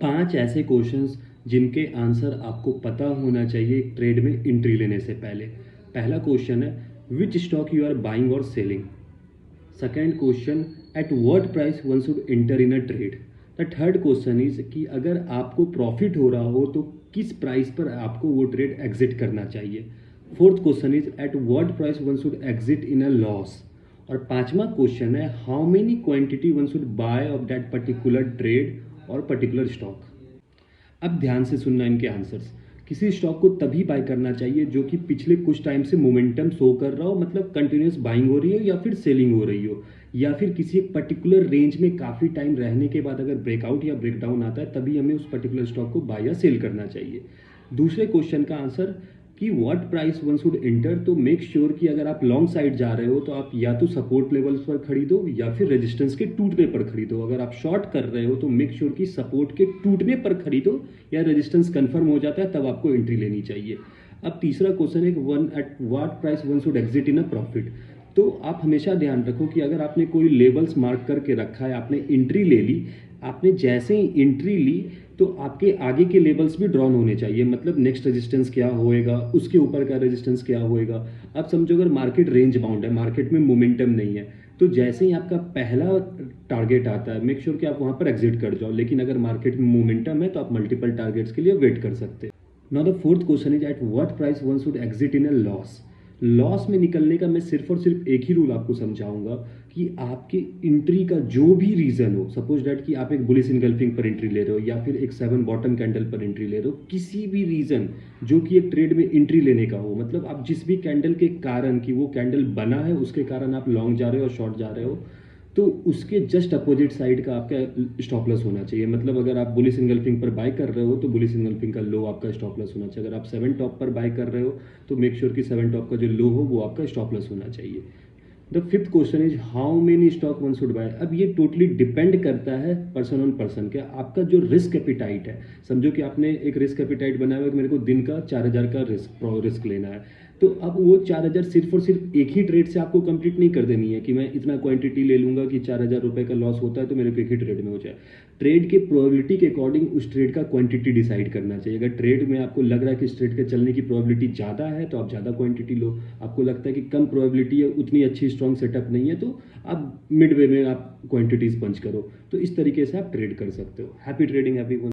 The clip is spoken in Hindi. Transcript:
5 ऐसे क्वेश्चंस जिनके आंसर आपको पता होना चाहिए ट्रेड में एंट्री लेने से पहले। पहला क्वेश्चन है which stock you are buying और selling. Second question at what price one should enter in a trade. The third question is कि अगर आपको प्रॉफिट हो रहा हो तो किस प्राइस पर आपको वो ट्रेड एग्जिट करना चाहिए। Fourth question is eight what price one should exit in a loss. और पांचवा क्वेश्चन है how many quantity one should buy of that particular trade और पर्टिकुलर स्टॉक। अब ध्यान से सुनना इनके आंसर्स। किसी स्टॉक को तभी बाय करना चाहिए जो कि पिछले कुछ टाइम से मोमेंटम शो कर रहा हो, मतलब कंटिन्यूस बाइंग हो रही हो या फिर सेलिंग हो रही हो, या फिर किसी एक पर्टिकुलर रेंज में काफ़ी टाइम रहने के बाद अगर ब्रेकआउट या ब्रेकडाउन आता है तभी हमें उस पर्टिकुलर स्टॉक को बाय या सेल करना चाहिए। दूसरे क्वेश्चन का आंसर कि what price one should enter, तो मेक श्योर कि अगर आप लॉन्ग साइड जा रहे हो तो आप या तो सपोर्ट लेवल्स पर खरीदो या फिर रेजिस्टेंस के टूटने पर खरीदो। अगर आप शॉर्ट कर रहे हो तो मेक श्योर कि सपोर्ट के टूटने पर खरीदो या रेजिस्टेंस कंफर्म हो जाता है तब आपको एंट्री लेनी चाहिए। अब तीसरा क्वेश्चन है one eight what price one should exit in a profit. तो आप हमेशा ध्यान रखो कि अगर आपने कोई लेवल्स मार्क करके रखा है, आपने एंट्री ले ली, आपने जैसे ही एंट्री ली तो आपके आगे के लेवल्स भी ड्रॉन होने चाहिए, मतलब नेक्स्ट रेजिस्टेंस क्या होएगा, उसके ऊपर का रेजिस्टेंस क्या होएगा। अब समझो अगर मार्केट रेंज बाउंड है, मार्केट में मोमेंटम नहीं है, तो जैसे ही आपका पहला टारगेट आता है मेक श्योर कि आप वहां पर एग्जिट कर जाओ। लेकिन अगर मार्केट में मोमेंटम है तो आप मल्टीपल टारगेट्स के लिए वेट कर सकते हैं। Now the fourth question is eight what price one should exit in a loss. Loss में निकलने का मैं सिर्फ और सिर्फ एक ही रूल आपको समझाऊंगा कि आपके एंट्री का जो भी रीजन हो, सपोज दैट कि आप एक बुलिश इनगल्फिंग पर एंट्री ले रहे हो या फिर एक 7 बॉटम कैंडल पर एंट्री ले रहे हो, किसी भी रीजन जो कि एक ट्रेड में एंट्री लेने का हो, मतलब आप जिस भी कैंडल के कारण कि वो कैंडल बना है उसके कारण आप लॉन्ग जा रहे हो और शॉर्ट जा रहे हो, तो उसके जस्ट अपोजिट साइड का आपका स्टॉप लॉस होना चाहिए। मतलब अगर आप बुलिश इनगल्फिंग पर बाय कर रहे हो तो बुलिश इनगल्फिंग का लो आपका स्टॉप लॉस होना चाहिए। अगर आप 7 टॉप पर बाय कर रहे हो तो मेक श्योर कि 7 टॉप का जो लो हो वो आपका स्टॉप लॉस होना चाहिए। The fifth question is how many stock one should buy. अब ये टोटली डिपेंड करता है पर्सन ऑन पर्सन के, आपका जो रिस्क एपिटाइट है। समझो कि आपने एक रिस्क एपिटाइट बनाया हुआ कि मेरे को दिन का 4,000 का रिस्क लेना है, तो अब वो 4,000 सिर्फ और सिर्फ एक ही ट्रेड से आपको कंप्लीट नहीं कर देनी है कि मैं इतना क्वांटिटी ले लूंगा कि 4,000 रुपए का लॉस होता है तो मेरे को एक ही ट्रेड में हो जाए। ट्रेड के प्रोबेबिलिटी के अकॉर्डिंग उस ट्रेड का क्वांटिटी डिसाइड करना चाहिए। अगर ट्रेड में आपको लग रहा है कि इस ट्रेड के चलने की प्रोबेबिलिटी ज़्यादा है तो आप ज़्यादा क्वांटिटी लो, आपको लगता है कि कम प्रोबेबिलिटी है, उतनी अच्छी स्ट्रॉन्ग सेटअप नहीं है, तो आप मिड वे में आप क्वांटिटीज पंच करो। तो इस तरीके से आप ट्रेड कर सकते हो। Happy trading everyone.